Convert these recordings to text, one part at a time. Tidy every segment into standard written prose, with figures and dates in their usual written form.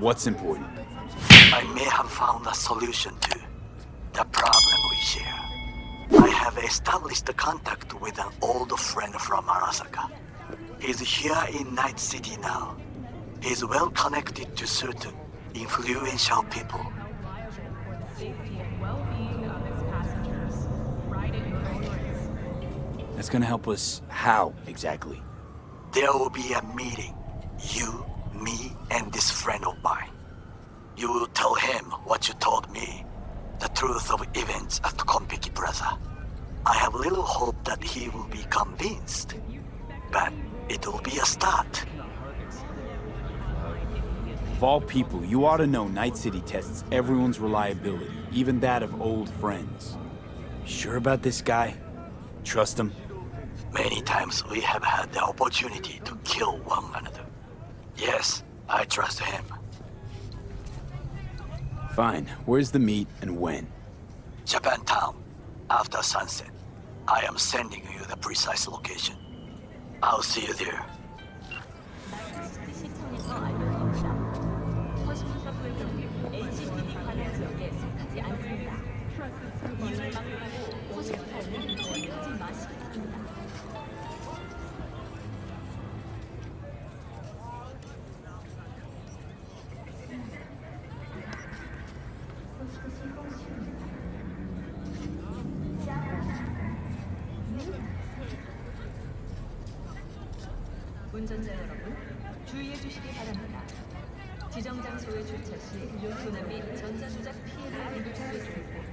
What's important? I may have found a solution to the problem we share. I have established a contact with an old friend from Arasaka. He's here in Night City now. He's well connected to certain influential people. That's gonna help us how, exactly? There will be a meeting. You, me, and this friend of mine. You will tell him what you told me. The truth of events at Konpeki Plaza. I have little hope that he will be convinced. But it will be a start. Of all people, you ought to know Night City tests everyone's reliability, even that of old friends. Sure about this guy? Trust him? Many times we have had the opportunity to kill one another. Yes, I trust him. Fine. Where's the meet and when? Japantown, after sunset. I am sending you the precise location. I'll see you there. 운전자 여러분, 주의해 주시기 바랍니다. 지정 장소에 주차 시 소음 및 전자조작 피해를 입을 수 있습니다.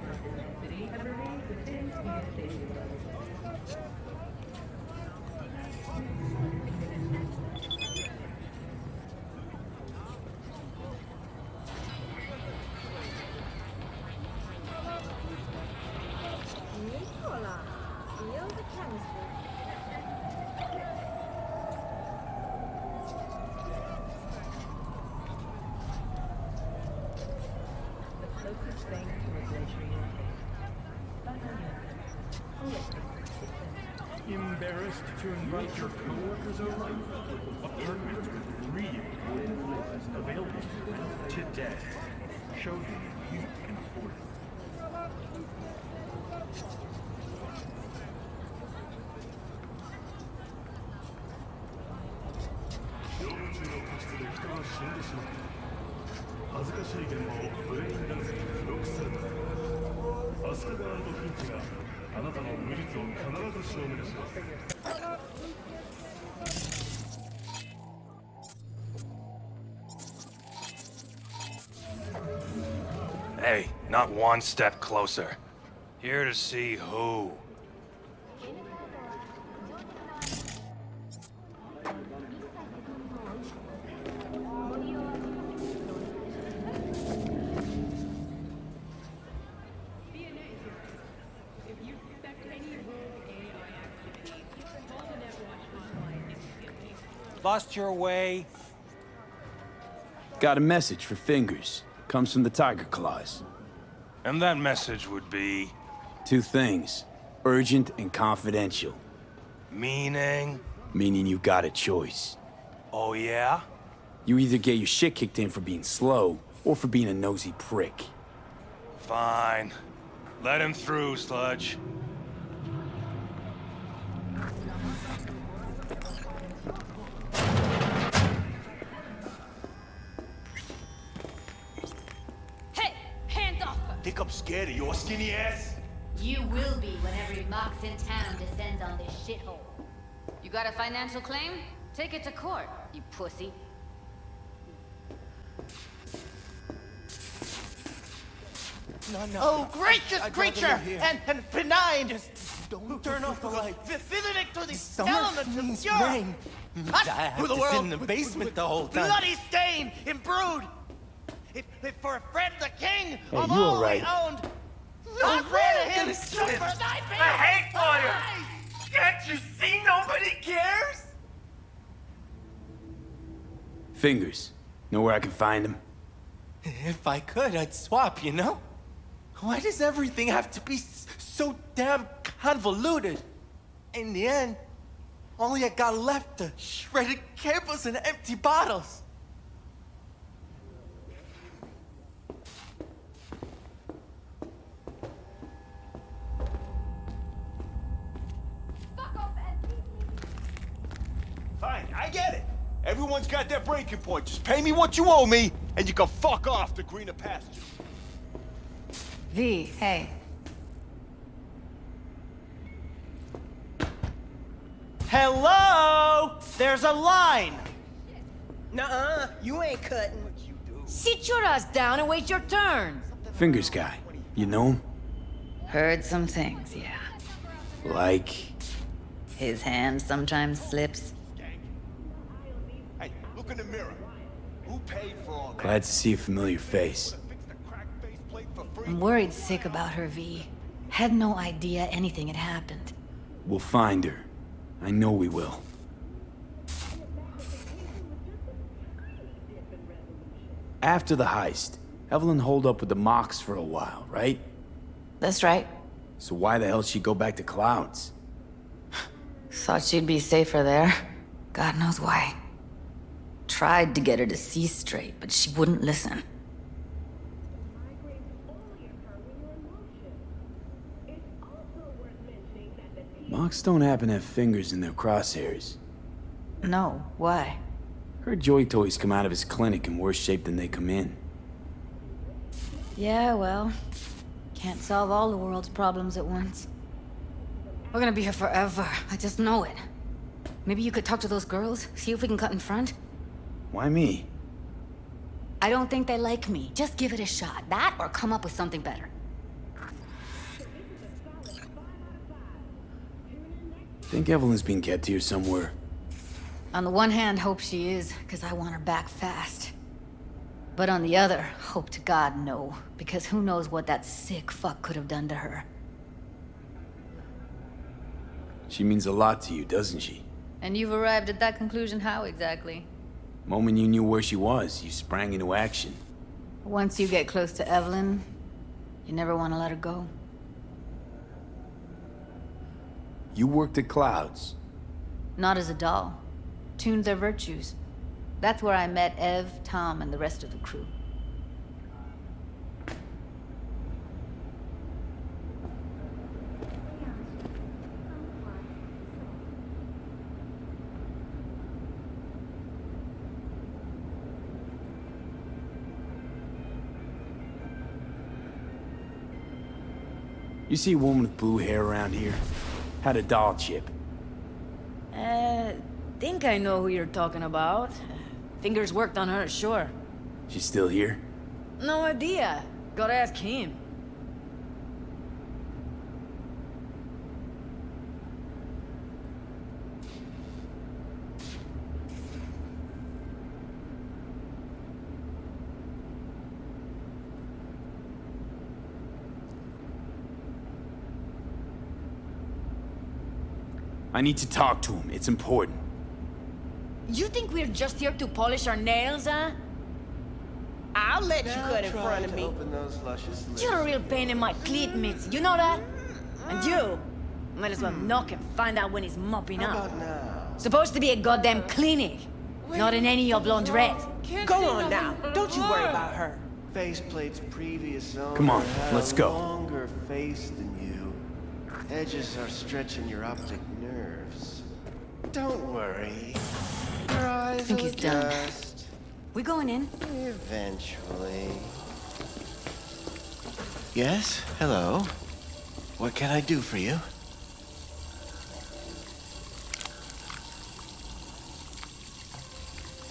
Embarrassed to invite your coworkers over? Apartments with 3 important floors available today. Show you you can afford it. Hey, not one step closer. Here to see who? Lost your way? Got a message for Fingers. Comes from the Tiger Claws. And that message would be... 2 things. Urgent and confidential. Meaning? Meaning you got a choice. Oh yeah? You either get your shit kicked in for being slow, or for being a nosy prick. Fine. Let him through, Sludge. Think I'm scared of your skinny ass? You will be when every mox in town descends on this shithole. You got a financial claim? Take it to court, you pussy. No. Oh, gracious creature! And benign! Just don't turn off the light. Visiting to the Someone elements of please pure... rain. What? I have Who the to world? sit in the basement the whole time. Bloody stain, imbrued! If for a friend the king of you all all right? we owned, No not way rid I'm of him gonna just swim. for thy I hate fire! Can't you see nobody cares? Fingers. Know where I can find him? If I could, I'd swap, you know? Why does everything have to be so damn convoluted? In the end, only I got left are shredded cables and empty bottles. fine, I get it. Everyone's got their breaking point. Just pay me what you owe me, and you can fuck off to greener pastures. V, hey. Hello? There's a line. Nuh-uh, you ain't cutting. Sit your ass down and wait your turn. Fingers guy. You know him? Heard some things, yeah. Like... His hand sometimes slips. Hey, look in the mirror. Who paid for all that? Glad to see a familiar face. Fix the crack faceplate for free. I'm worried sick about her, V. Had no idea anything had happened. We'll find her. I know we will. After the heist, Evelyn holed up with the Mox for a while, right? That's right. So why the hell she go back to Clouds? Thought she'd be safer there. God knows why. Tried to get her to see straight, but she wouldn't listen. Mox don't happen to have fingers in their crosshairs. No, why? Heard Joy Toys come out of his clinic in worse shape than they come in. Yeah, well, can't solve all the world's problems at once. We're gonna be here forever, I just know it. Maybe you could talk to those girls, see if we can cut in front? Why me? I don't think they like me. Just give it a shot. That or come up with something better. Think Evelyn's being kept here somewhere. On the one hand, hope she is, because I want her back fast. But on the other, hope to God no, because who knows what that sick fuck could have done to her. She means a lot to you, doesn't she? And you've arrived at that conclusion how exactly? Moment you knew where she was, you sprang into action. Once you get close to Evelyn, you never want to let her go. You worked at Clouds. Not as a doll. Tuned their virtues. That's where I met Ev, Tom, and the rest of the crew. You see a woman with blue hair around here? Had a doll chip. Think I know who you're talking about. Fingers worked on her, sure. She's still here? No idea. Gotta ask him. I need to talk to him. It's important. You think we're just here to polish our nails, huh? I'll let you cut in front of me. You're a real pain in my cleat mitts, you know that? And you might as well knock and find out when he's mopping up. Supposed to be a goddamn clinic, not an any of laundrette. Go on now. Don't you worry about her. Faceplate's previous owner Come on, had let's a go. longer face than you. Edges are stretching your optic nerves. Don't worry. Your eyes I think will he's done. adjust We going in? eventually. Yes? Hello? What can I do for you?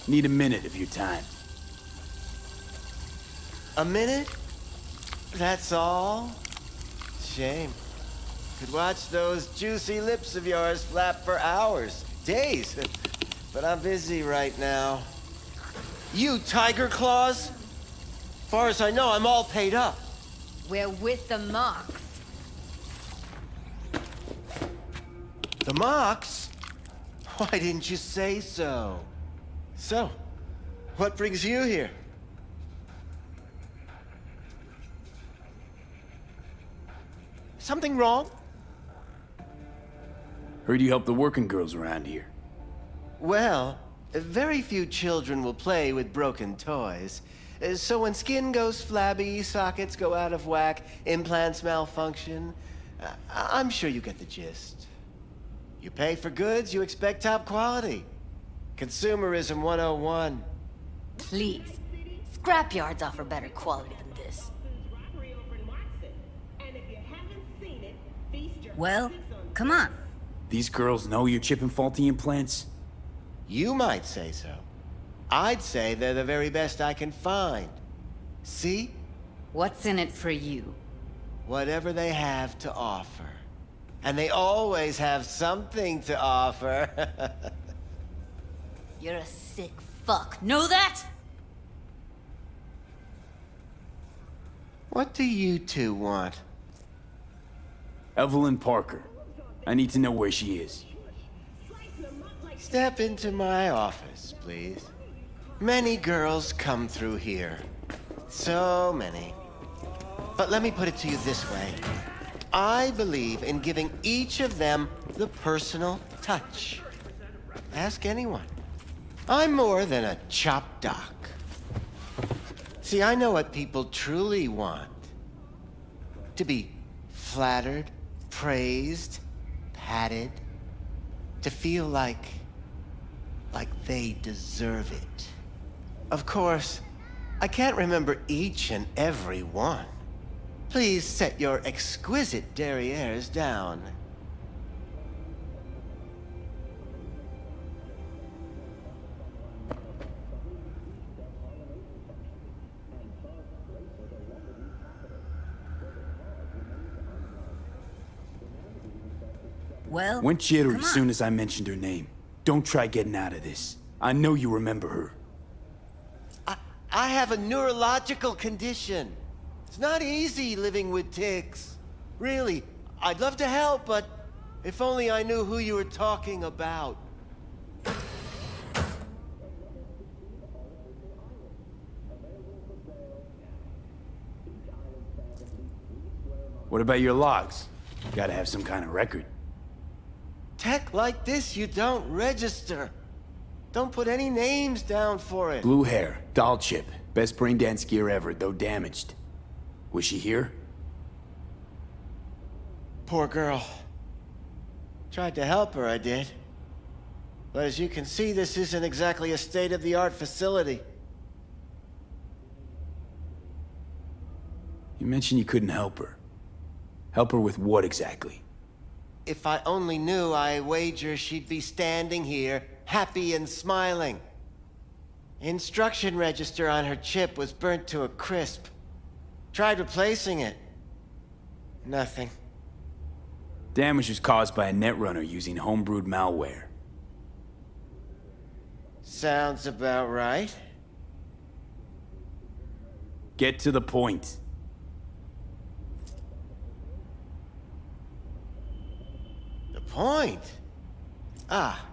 Need a minute of your time. A minute? That's all? Shame. Could watch those juicy lips of yours flap for hours, days. But I'm busy right now. You tiger claws? Far as I know, I'm all paid up. We're with the Mox. The Mox? Why didn't you say so? So, what brings you here? Something wrong? Heard you help the working girls around here. Well, very few children will play with broken toys. So when skin goes flabby, sockets go out of whack, implants malfunction, I'm sure you get the gist. You pay for goods, you expect top quality. Consumerism 101. Please. Scrapyards offer better quality than this. Well, come on. These girls know you're chipping faulty implants? You might say so. I'd say they're the very best I can find. See? What's in it for you? Whatever they have to offer. And they always have something to offer. You're a sick fuck. Know that? What do you two want? Evelyn Parker. I need to know where she is. Step into my office, please. Many girls come through here. So many. But let me put it to you this way. I believe in giving each of them the personal touch. Ask anyone. I'm more than a chop doc. See, I know what people truly want. To be flattered, praised, patted. To feel like they deserve it. Of course, I can't remember each and every one. Please set your exquisite derrieres down. Well, Went jittery as soon as I mentioned her name. Don't try getting out of this. I know you remember her. I have a neurological condition. It's not easy living with tics. Really, I'd love to help, but if only I knew who you were talking about. What about your logs? Gotta have some kind of record. Tech like this, you don't register. Don't put any names down for it. Blue hair, doll chip. Best brain dance gear ever, though damaged. Was she here? Poor girl. Tried to help her, I did. But as you can see, this isn't exactly a state-of-the-art facility. You mentioned you couldn't help her. Help her with what exactly? If I only knew, I wager she'd be standing here, happy and smiling. Instruction register on her chip was burnt to a crisp. Tried replacing it. Nothing. Damage was caused by a netrunner using homebrewed malware. Sounds about right. Get to the point. The point? Ah,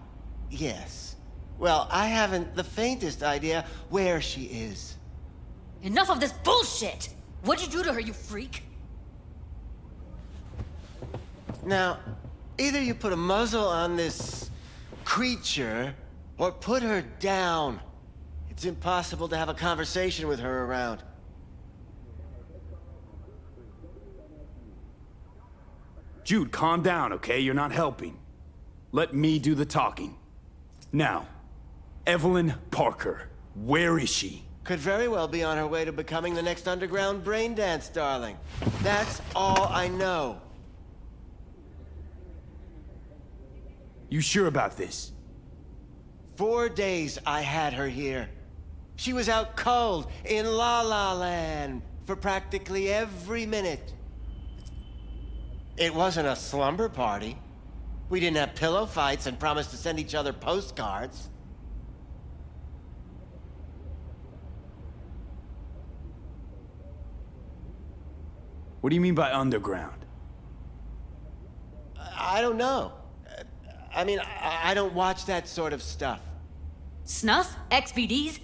yes. Well, I haven't the faintest idea where she is. Enough of this bullshit! What'd you do to her, you freak? Now, either you put a muzzle on this creature, or put her down. It's impossible to have a conversation with her around. Jude, calm down, okay? You're not helping. Let me do the talking. Now, Evelyn Parker, where is she? Could very well be on her way to becoming the next underground brain dance darling. That's all I know. You sure about this? 4 days I had her here. She was out cold in La La Land for practically every minute. It wasn't a slumber party. We didn't have pillow fights and promised to send each other postcards. What do you mean by underground? I don't know. I mean, I don't watch that sort of stuff. Snuff? XBDs?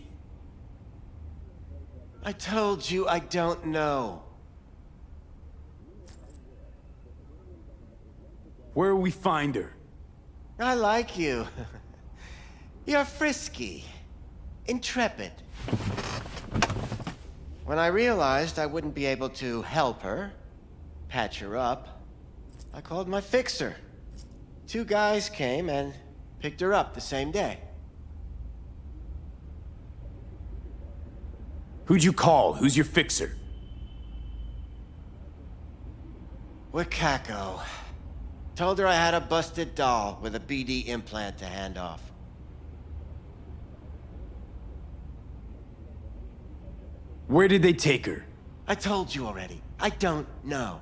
I told you I don't know. Where will we find her? I like you. You're frisky. Intrepid. When I realized I wouldn't be able to help her, patch her up, I called my fixer. 2 guys came and picked her up the same day. Who'd you call? Who's your fixer? With Kako. Told her I had a busted doll with a BD implant to hand off. Where did they take her? I told you already. I don't know.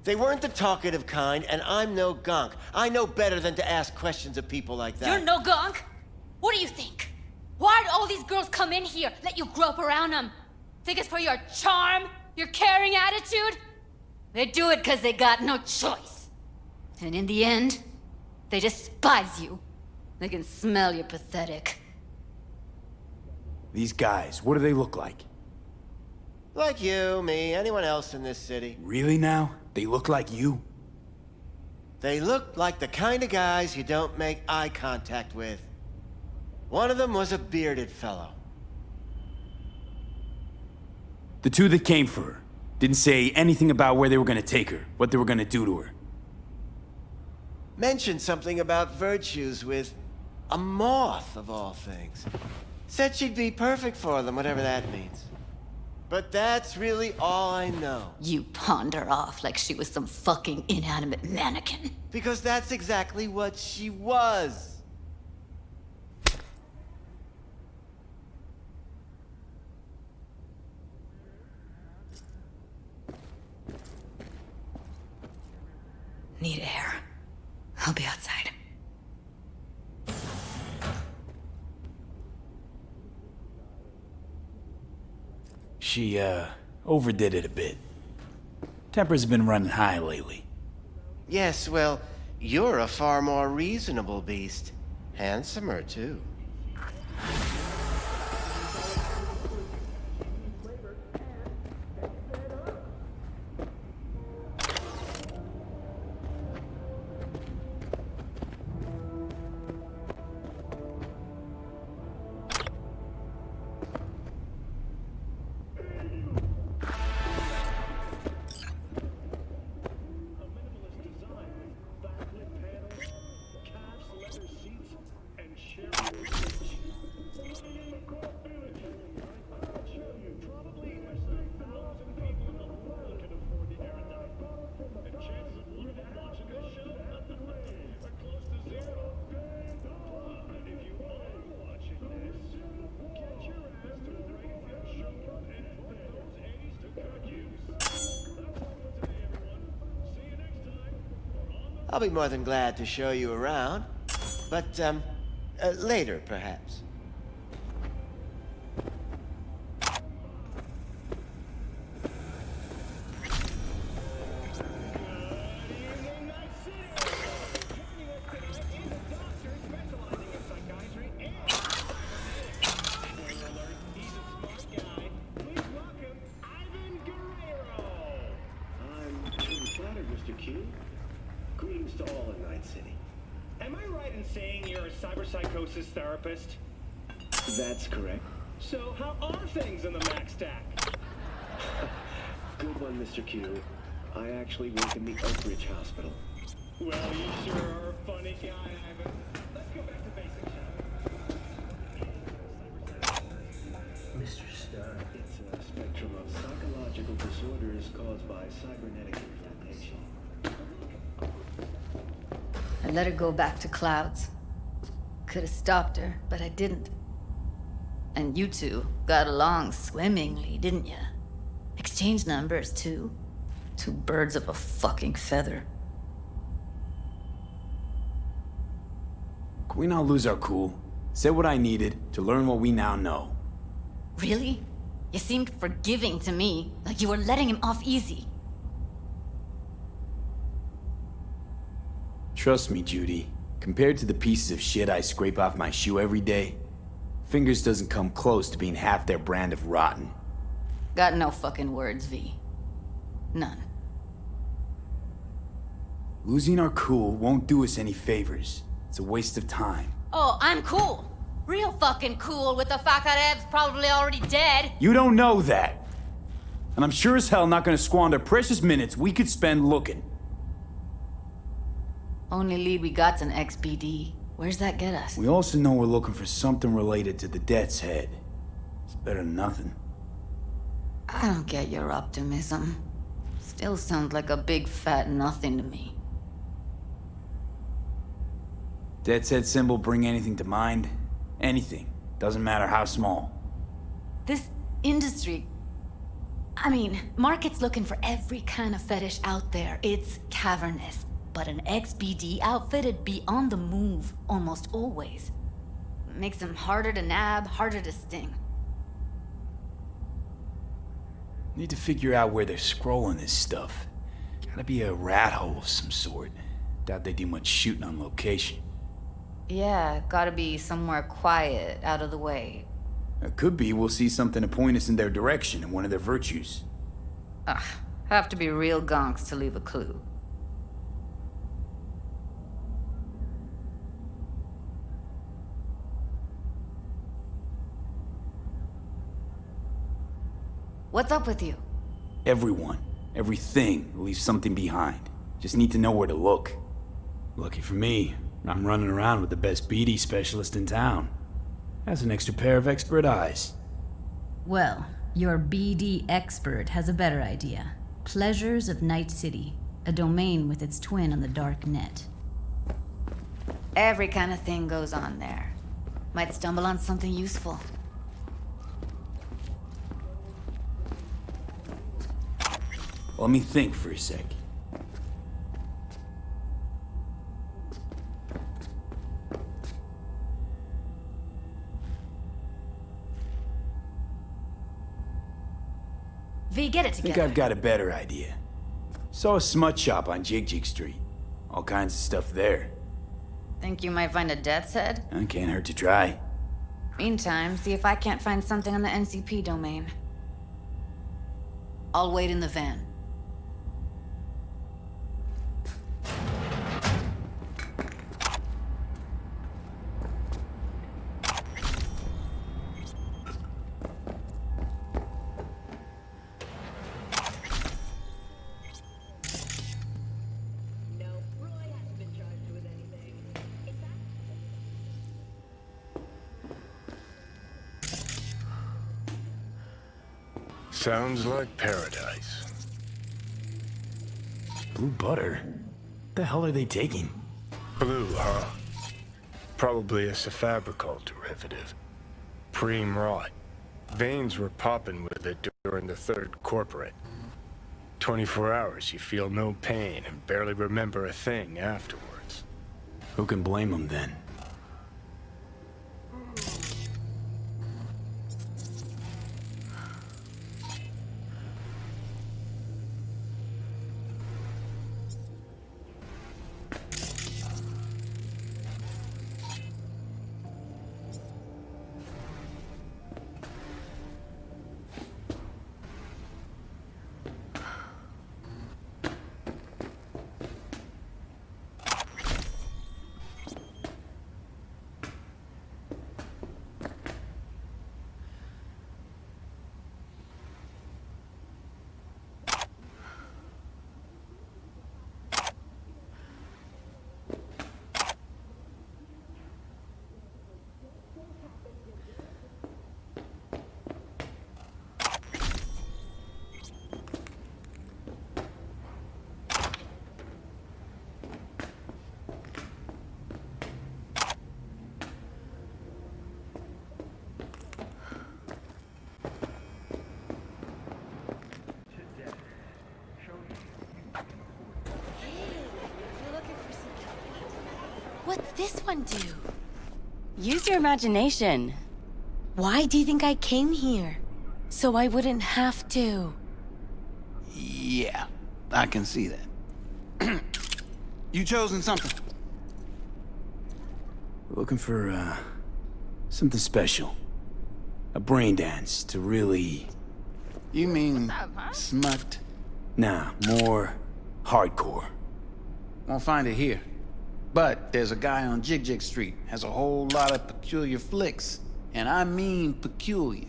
They weren't the talkative kind, and I'm no gonk. I know better than to ask questions of people like that. You're no gonk? What do you think? Why'd all these girls come in here, let you grope around them? Think it's for your charm? Your caring attitude? They do it because they got no choice. And in the end, they despise you. They can smell you're pathetic. These guys, what do they look like? Like you, me, anyone else in this city. Really now? They look like you? They look like the kind of guys you don't make eye contact with. One of them was a bearded fellow. The two that came for her didn't say anything about where they were gonna take her, what they were gonna do to her. Mentioned something about virtues with a moth, of all things. Said she'd be perfect for them, whatever that means. But that's really all I know. You pawned her off like she was some fucking inanimate mannequin. Because that's exactly what she was. Need air. I'll be outside. She, overdid it a bit. Temper's been running high lately. Yes, well, you're a far more reasonable beast. Handsomer, too. I'll be more than glad to show you around. But, later, perhaps. Mr. Q. Greetings to all in Night City. Am I right in saying you're a cyberpsychosis therapist? That's correct. So how are things in the Mac stack? Good one, Mr. Q. I actually work in the Oak Ridge Hospital. Well, you sure are a funny guy, Ivan. Let's go back to basics, shall we? Mr. Starr. It's a spectrum of psychological disorders caused by cybernetic inflammation. I let her go back to Clouds. Could have stopped her, but I didn't. And you two got along swimmingly, didn't ya? Exchanged numbers, too. Two birds of a fucking feather. Can we not lose our cool? Said what I needed to learn what we now know. Really? You seemed forgiving to me, like you were letting him off easy. Trust me, Judy. Compared to the pieces of shit I scrape off my shoe every day, Fingers doesn't come close to being half their brand of rotten. Got no fucking words, V. None. Losing our cool won't do us any favors. It's a waste of time. Oh, I'm cool. Real fucking cool with the fact that Ev's probably already dead. You don't know that. And I'm sure as hell not gonna squander precious minutes we could spend looking. Only lead we got's an XBD. Where's that get us? We also know we're looking for something related to the Death's Head. It's better than nothing. I don't get your optimism. Still sounds like a big fat nothing to me. Dead set symbol bring anything to mind? Anything. Doesn't matter how small. This industry... I mean, market's looking for every kind of fetish out there. It's cavernous. But an XBD outfit'd be on the move almost always. Makes them harder to nab, harder to sting. Need to figure out where they're scrolling this stuff. Gotta be a rat hole of some sort. Doubt they do much shooting on location. Yeah, gotta be somewhere quiet, out of the way. It could be we'll see something to point us in their direction and one of their virtues. Ugh, have to be real gonks to leave a clue. What's up with you? Everyone, everything leaves something behind. Just need to know where to look. Lucky for me, I'm running around with the best BD specialist in town. Has an extra pair of expert eyes. Well, your BD expert has a better idea. Pleasures of Night City, a domain with its twin on the dark net. Every kind of thing goes on there. Might stumble on something useful. Let me think for a sec. V, get it I together. think I've got a better idea. Saw a smut shop on Jig-Jig Street. All kinds of stuff there. Think you might find a death's head? Can't hurt to try. Meantime, see if I can't find something on the NCP domain. I'll wait in the van. Sounds like paradise. Blue butter? What the hell are they taking? Blue, huh? Probably a Cyberpunk derivative. Preem rot. Veins were popping with it during the third corporate. 24 hours, you feel no pain and barely remember a thing afterwards. Who can blame them then? What's this one do? Use your imagination. Why do you think I came here? So I wouldn't have to. Yeah, I can see that. You chosen something? We're looking for, something special. A brain dance to really... You mean smut? Nah, more hardcore. Won't find it here. But there's a guy on Jig-Jig Street, has a whole lot of peculiar flicks. And I mean peculiar.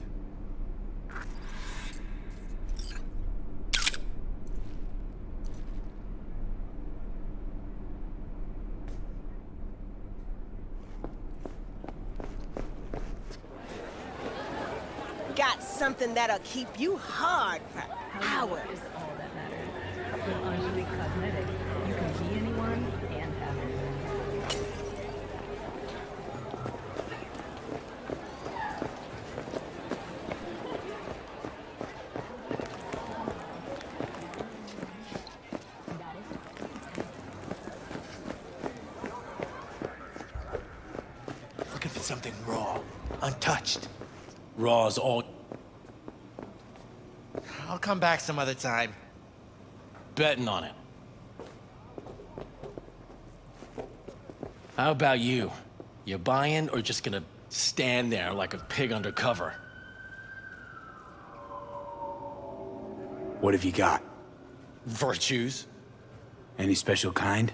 Got something that'll keep you hard for hours. Is all that matters. With Angelique Cosmetics, you can be anyone and have it. Looking for something raw, untouched. Raw's all... I'll come back some other time. Betting on it. How about you? You buying or just gonna stand there like a pig undercover? What have you got? Virtues? Any special kind?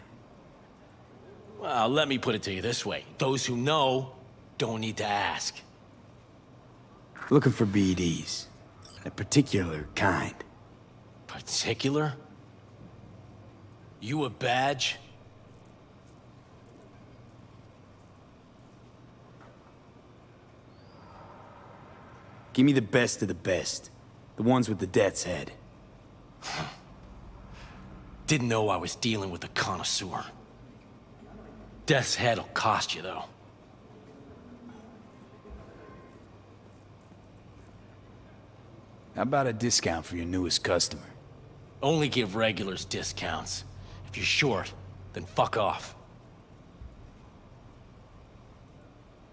Well, let me put it to you this way. Those who know don't need to ask. Looking for BDs. A particular kind. Particular? You a badge? Give me the best of the best. The ones with the death's head. Didn't know I was dealing with a connoisseur. Death's head'll cost you, though. How about a discount for your newest customer? Only give regulars discounts. If you're short, then fuck off.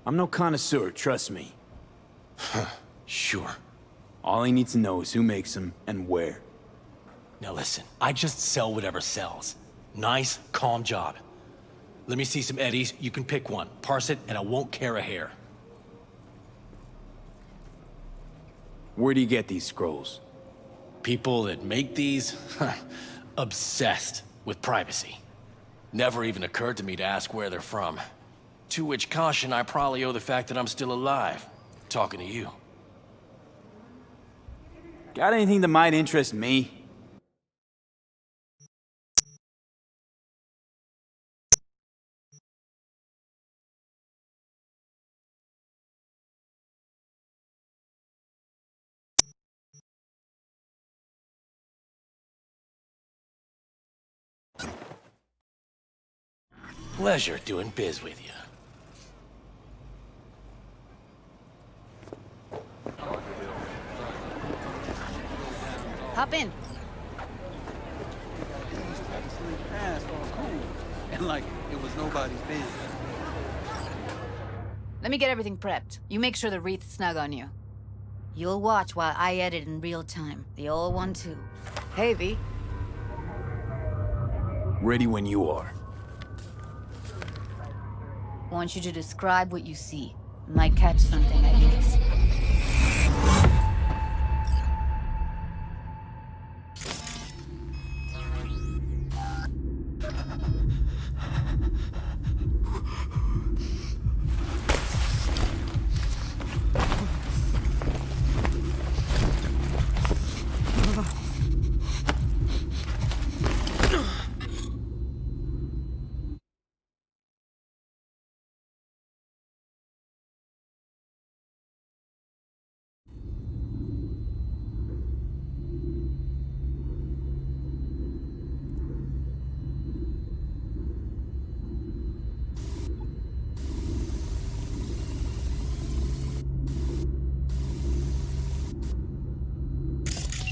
I'm no connoisseur, trust me. Sure. All he needs to know is who makes them and where. Now listen, I just sell whatever sells. Nice, calm job. Let me see some eddies, you can pick one, parse it, and I won't care a hair. Where do you get these scrolls? People that make these, obsessed with privacy. Never even occurred to me to ask where they're from. To which caution I probably owe the fact that I'm still alive, talking to you. Got anything that might interest me? Pleasure doing biz with you. Hop in. And like it was nobody's business. Let me get everything prepped. You make sure the wreath's snug on you. You'll watch while I edit in real time. The old one, too. Hey, V. Ready when you are. Want you to describe what you see. Might catch something, I guess.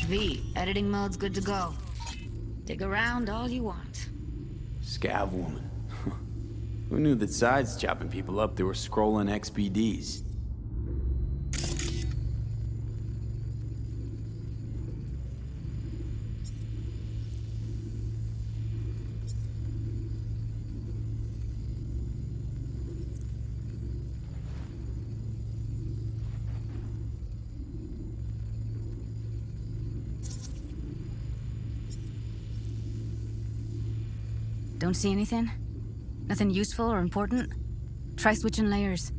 V, editing mode's good to go. Dig around all you want. Scav woman. Who knew that sides chopping people up, they were scrolling XBDs? Don't see anything? Nothing useful or important? Try switching layers.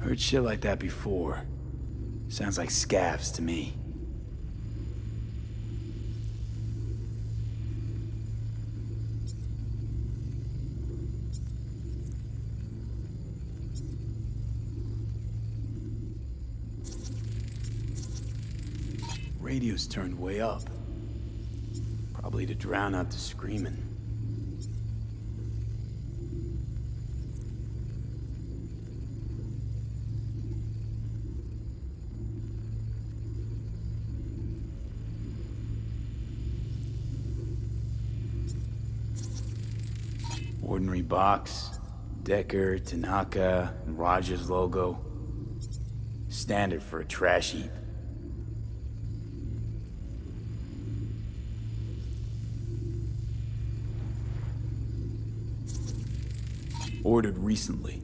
Heard shit like that before. Sounds like scavs to me. Radio's turned way up. Probably to drown out the screaming. Ordinary box, Decker, Tanaka, and Rogers logo. Standard for a trash heap. Ordered recently.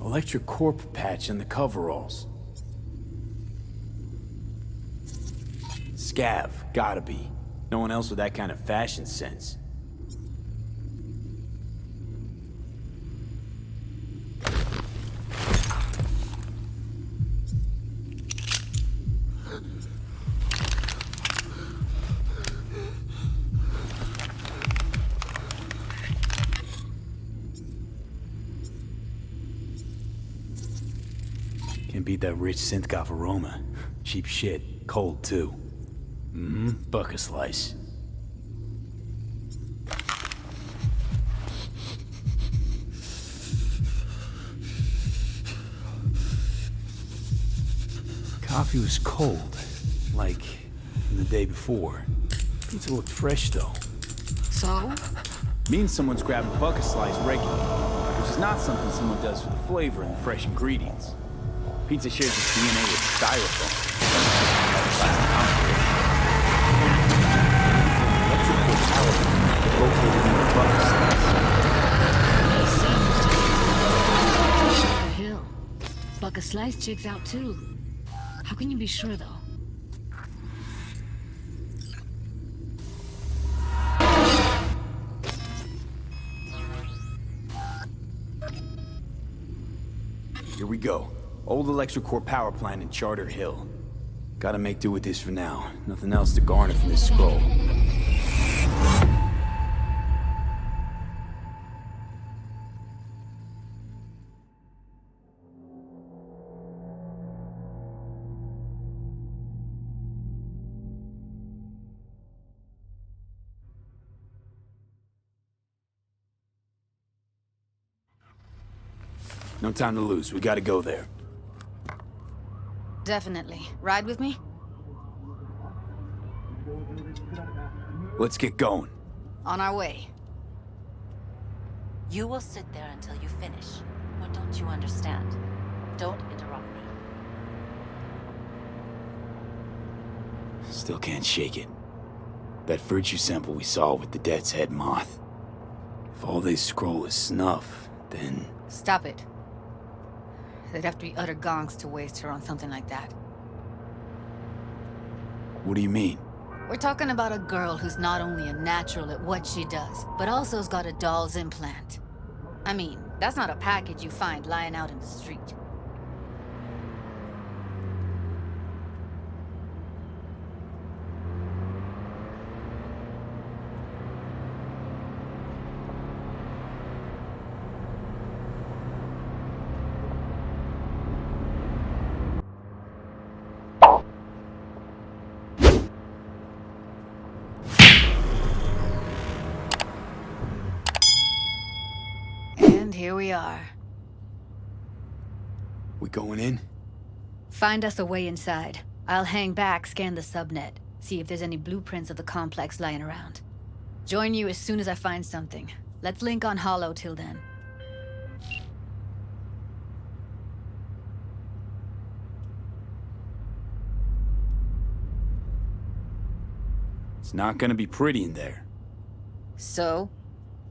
Electric corp patch in the coveralls. Scav, gotta be. No one else with that kind of fashion sense. Can't beat that rich synth-goth aroma. Cheap shit. Cold, too. Buck a slice. Coffee was cold, like the day before. Pizza looked fresh, though. So? Means someone's grabbing bucket slice regularly, which is not something someone does for the flavor and the fresh ingredients. Pizza shares its DNA with styrofoam. Located in the bucket slice. The hill. Bucket slice checks out too. How can you be sure though? Here we go. Old ElectroCore power plant in Charter Hill. Gotta make do with this for now. Nothing else to garner from this scroll. No time to lose. We gotta go there. Definitely. Ride with me? Let's get going. On our way. You will sit there until you finish. What don't you understand? Don't interrupt me. Still can't shake it. That virtue sample we saw with the Death's Head moth. If all they scroll is snuff, then... Stop it. They'd have to be utter gonks to waste her on something like that. What do you mean? We're talking about a girl who's not only a natural at what she does, but also's got a doll's implant. I mean, that's not a package you find lying out in the street. Here we are. We going in? Find us a way inside. I'll hang back, scan the subnet, see if there's any blueprints of the complex lying around. Join you as soon as I find something. Let's link on Hollow till then. It's not gonna be pretty in there. So,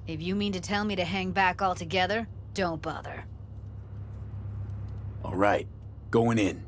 if you mean to tell me to hang back altogether, don't bother. All right, going in.